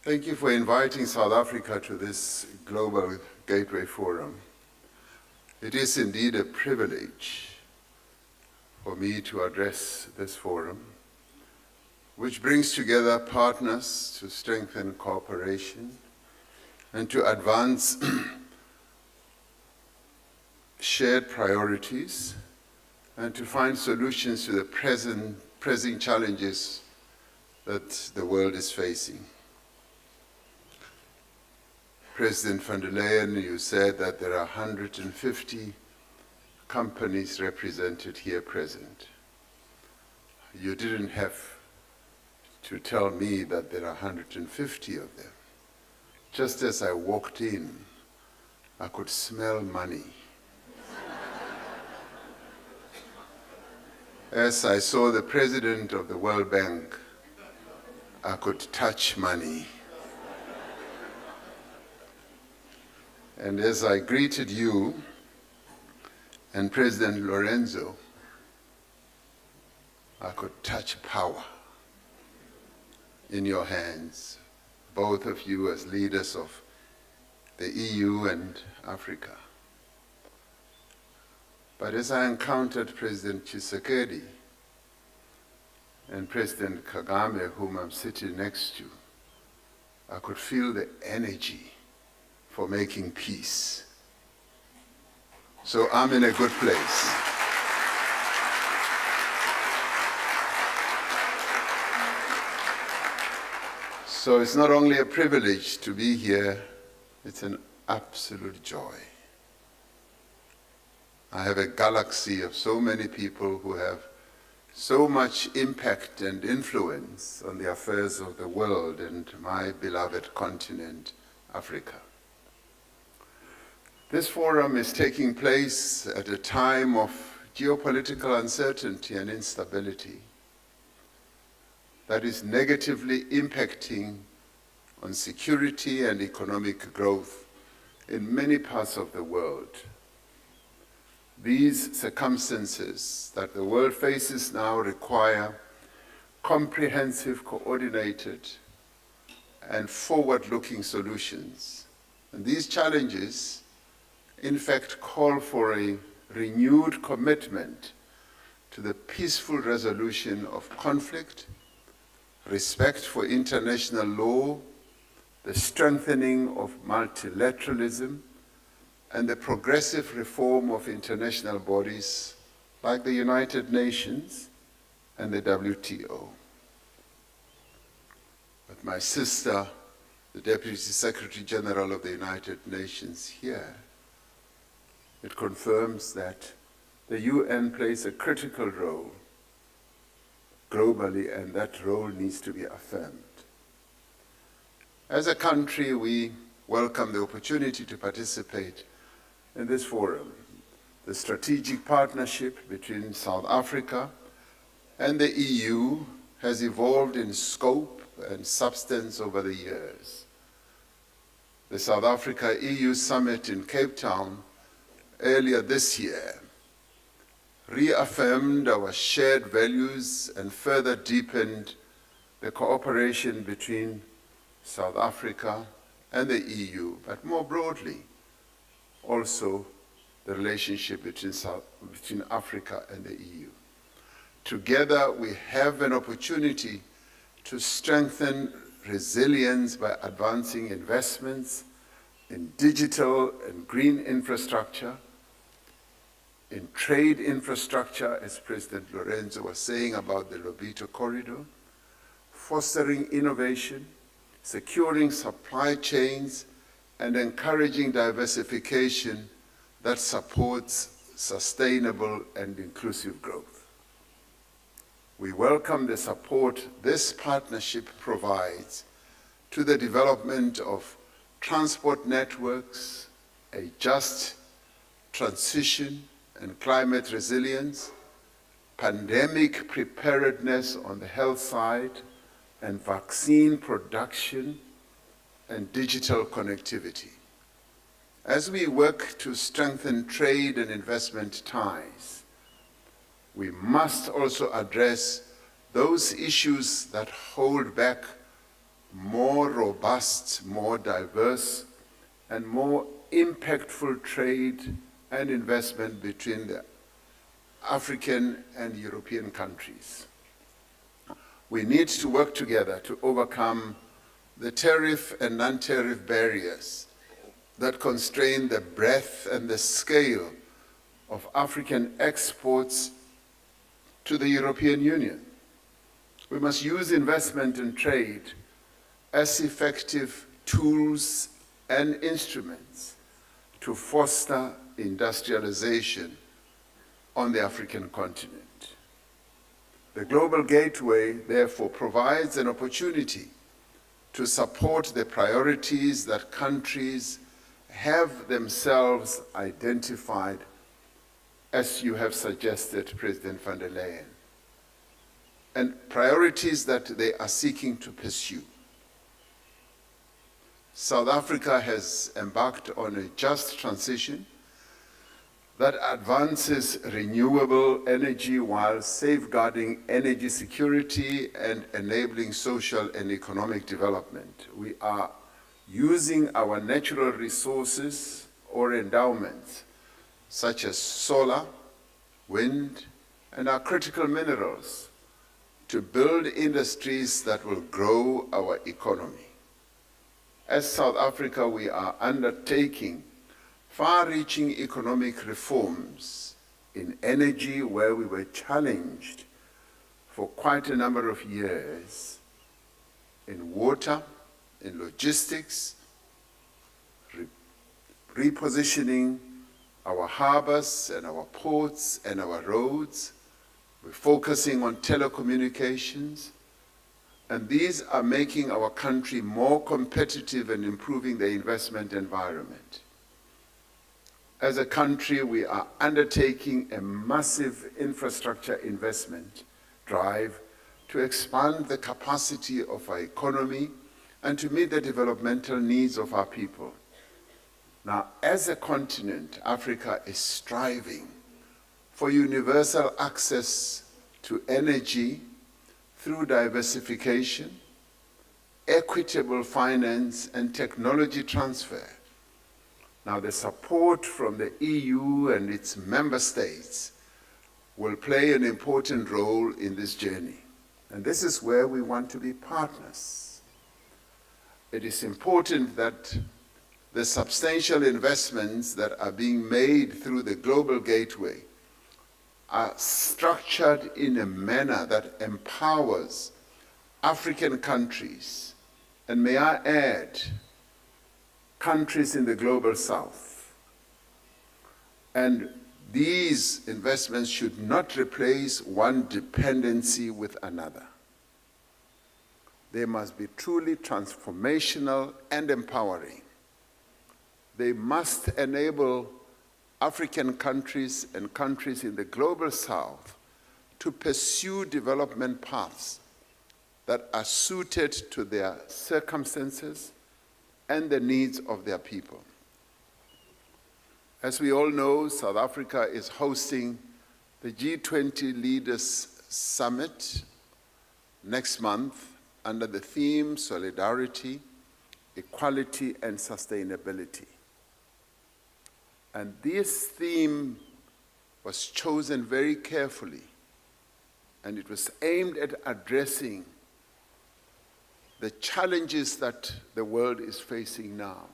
Thank you for inviting South Africa to this Global Gateway Forum. It is indeed a privilege for me to address this forum, which brings together partners to strengthen cooperation and to advance shared priorities and to find solutions to the pressing challenges that the world is facing. President von der Leyen, you said that there are 150 companies represented here present. You didn't have to tell me that there are 150 of them. Just as I walked in, I could smell money. As I saw the president of the World Bank, I could touch money. And as I greeted you and President Lorenzo, I could touch power in your hands, both of you as leaders of the EU and Africa. But as I encountered President Tshisekedi and President Kagame, whom I'm sitting next to, I could feel the energy for making peace. So I'm in a good place. So it's not only a privilege to be here, it's an absolute joy. I have a galaxy of so many people who have so much impact and influence on the affairs of the world and my beloved continent, Africa. This forum is taking place at a time of geopolitical uncertainty and instability that is negatively impacting on security and economic growth in many parts of the world. These circumstances that the world faces now require comprehensive, coordinated, and forward-looking solutions. And these challenges in fact call for a renewed commitment to the peaceful resolution of conflict, respect for international law, the strengthening of multilateralism, and the progressive reform of international bodies like the United Nations and the WTO. But my sister, the Deputy Secretary General of the United Nations here, it confirms that the UN plays a critical role globally, and that role needs to be affirmed. As a country, we welcome the opportunity to participate in this forum. The strategic partnership between South Africa and the EU has evolved in scope and substance over the years. The South Africa-EU Summit in Cape Town earlier this year reaffirmed our shared values and further deepened the cooperation between South Africa and the EU, but more broadly, also the relationship between Africa and the EU. Together, we have an opportunity to strengthen resilience by advancing investments in digital and green infrastructure, in trade infrastructure, as President Lorenzo was saying about the Lobito corridor, fostering innovation, securing supply chains, and encouraging diversification that supports sustainable and inclusive growth. We welcome the support this partnership provides to the development of transport networks, a just transition and climate resilience, pandemic preparedness on the health side, and vaccine production and digital connectivity. As we work to strengthen trade and investment ties, we must also address those issues that hold back more robust robust, more diverse, and more impactful trade and investment between the African and European countries. We need to work together to overcome the tariff and non-tariff barriers that constrain the breadth and the scale of African exports to the European Union. We must use investment and trade as effective tools and instruments to foster industrialization on the African continent. The Global Gateway, therefore, provides an opportunity to support the priorities that countries have themselves identified, as you have suggested, President van der Leyen, and priorities that they are seeking to pursue. South Africa has embarked on a just transition that advances renewable energy while safeguarding energy security and enabling social and economic development. We are using our natural resources or endowments, such as solar, wind, and our critical minerals, to build industries that will grow our economy. As South Africa, we are undertaking far-reaching economic reforms in energy, where we were challenged for quite a number of years, in water, in logistics, repositioning our harbors and our ports and our roads. We're focusing on telecommunications, and these are making our country more competitive and improving the investment environment. As a country, we are undertaking a massive infrastructure investment drive to expand the capacity of our economy and to meet the developmental needs of our people. Now, as a continent, Africa is striving for universal access to energy through diversification, equitable finance, and technology transfer. Now, the support from the EU and its member states will play an important role in this journey. And this is where we want to be partners. It is important that the substantial investments that are being made through the Global Gateway are structured in a manner that empowers African countries, and may I add, countries in the Global South. And these investments should not replace one dependency with another. They must be truly transformational and empowering. They must enable African countries and countries in the Global South to pursue development paths that are suited to their circumstances and the needs of their people. As we all know, South Africa is hosting the G20 Leaders Summit next month under the theme Solidarity, Equality, and Sustainability. And this theme was chosen very carefully, and it was aimed at addressing the challenges that the world is facing now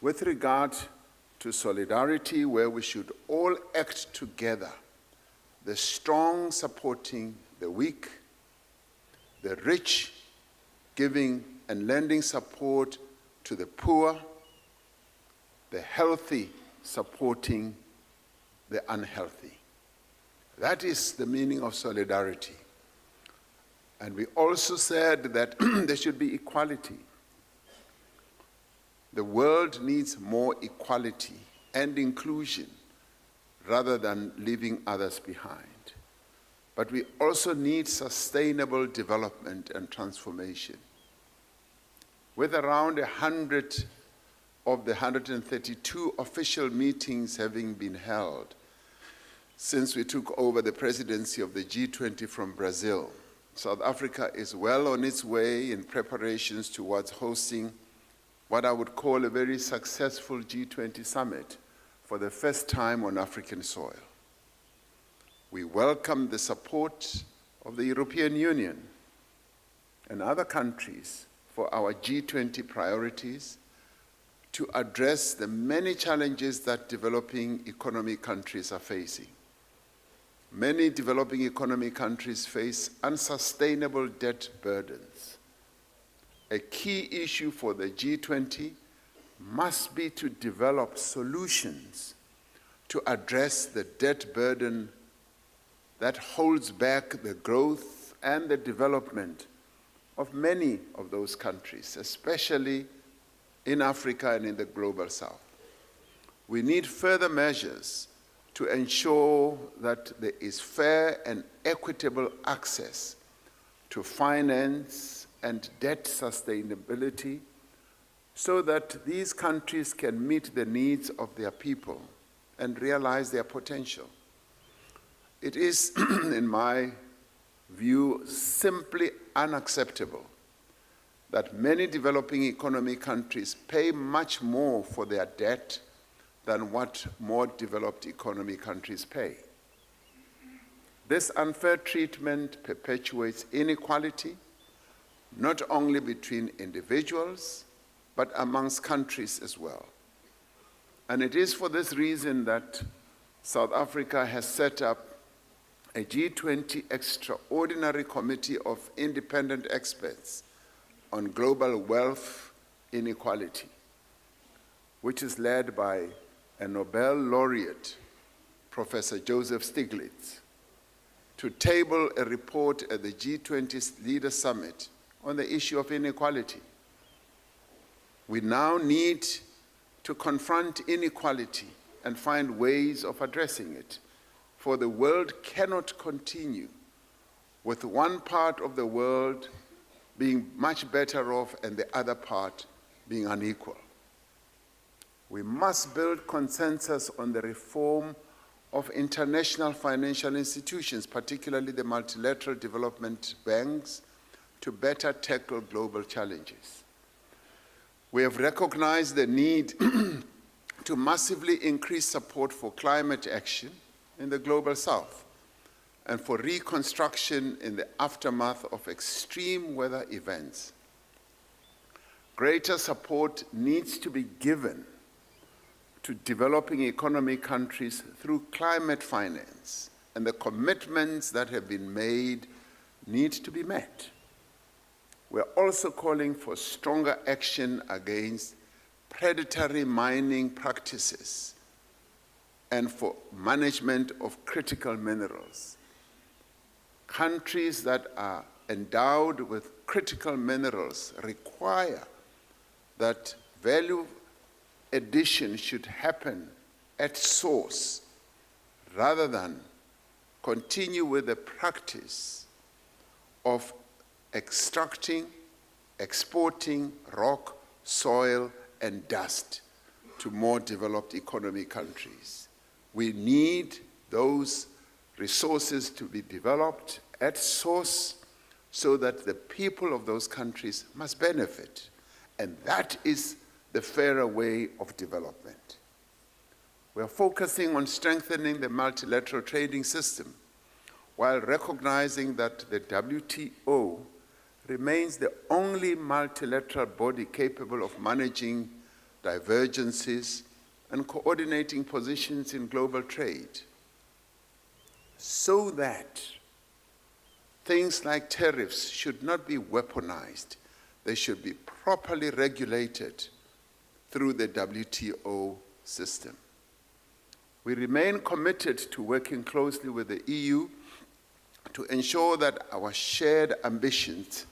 with regard to solidarity, where we should all act together, the strong supporting the weak, the rich giving and lending support to the poor, the healthy supporting the unhealthy. That is the meaning of solidarity. And we also said that there should be equality. The world needs more equality and inclusion rather than leaving others behind. But we also need sustainable development and transformation. With around 100 of the 132 official meetings having been held since we took over the presidency of the G20 from Brazil, South Africa is well on its way in preparations towards hosting what I would call a very successful G20 summit for the first time on African soil. We welcome the support of the European Union and other countries for our G20 priorities to address the many challenges that developing economy countries are facing. Many developing economy countries face unsustainable debt burdens. A key issue for the G20 must be to develop solutions to address the debt burden that holds back the growth and the development of many of those countries, especially in Africa and in the global south. We need further measures to ensure that there is fair and equitable access to finance and debt sustainability so that these countries can meet the needs of their people and realize their potential. It is, in my view, simply unacceptable that many developing economy countries pay much more for their debt than what more developed economy countries pay. This unfair treatment perpetuates inequality, not only between individuals, but amongst countries as well. And it is for this reason that South Africa has set up a G20 Extraordinary Committee of Independent Experts on Global Wealth Inequality, which is led by a Nobel laureate, Professor Joseph Stiglitz, to table a report at the G20 Leaders Summit on the issue of inequality. We now need to confront inequality and find ways of addressing it, for the world cannot continue with one part of the world being much better off and the other part being unequal. We must build consensus on the reform of international financial institutions, particularly the multilateral development banks, to better tackle global challenges. We have recognized the need to massively increase support for climate action in the global south and for reconstruction in the aftermath of extreme weather events. Greater support needs to be given to developing economy countries through climate finance, and the commitments that have been made need to be met. We're also calling for stronger action against predatory mining practices and for management of critical minerals. Countries that are endowed with critical minerals require that value addition should happen at source rather than continue with the practice of extracting, exporting rock, soil, and dust to more developed economy countries. We need those resources to be developed at source so that the people of those countries must benefit. And that is the fairer way of development. We are focusing on strengthening the multilateral trading system while recognizing that the WTO remains the only multilateral body capable of managing divergences and coordinating positions in global trade, so that things like tariffs should not be weaponized. They should be properly regulated through the WTO system. We remain committed to working closely with the EU to ensure that our shared ambitions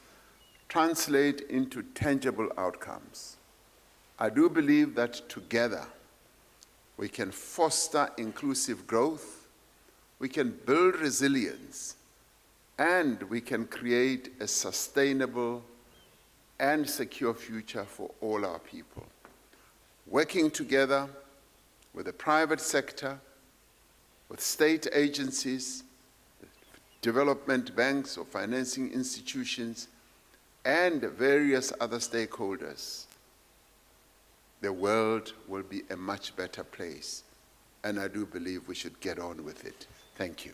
translate into tangible outcomes. I do believe that together we can foster inclusive growth, we can build resilience, and we can create a sustainable and secure future for all our people. Working together with the private sector, with state agencies, development banks or financing institutions, and various other stakeholders, the world will be a much better place. And I do believe we should get on with it. Thank you.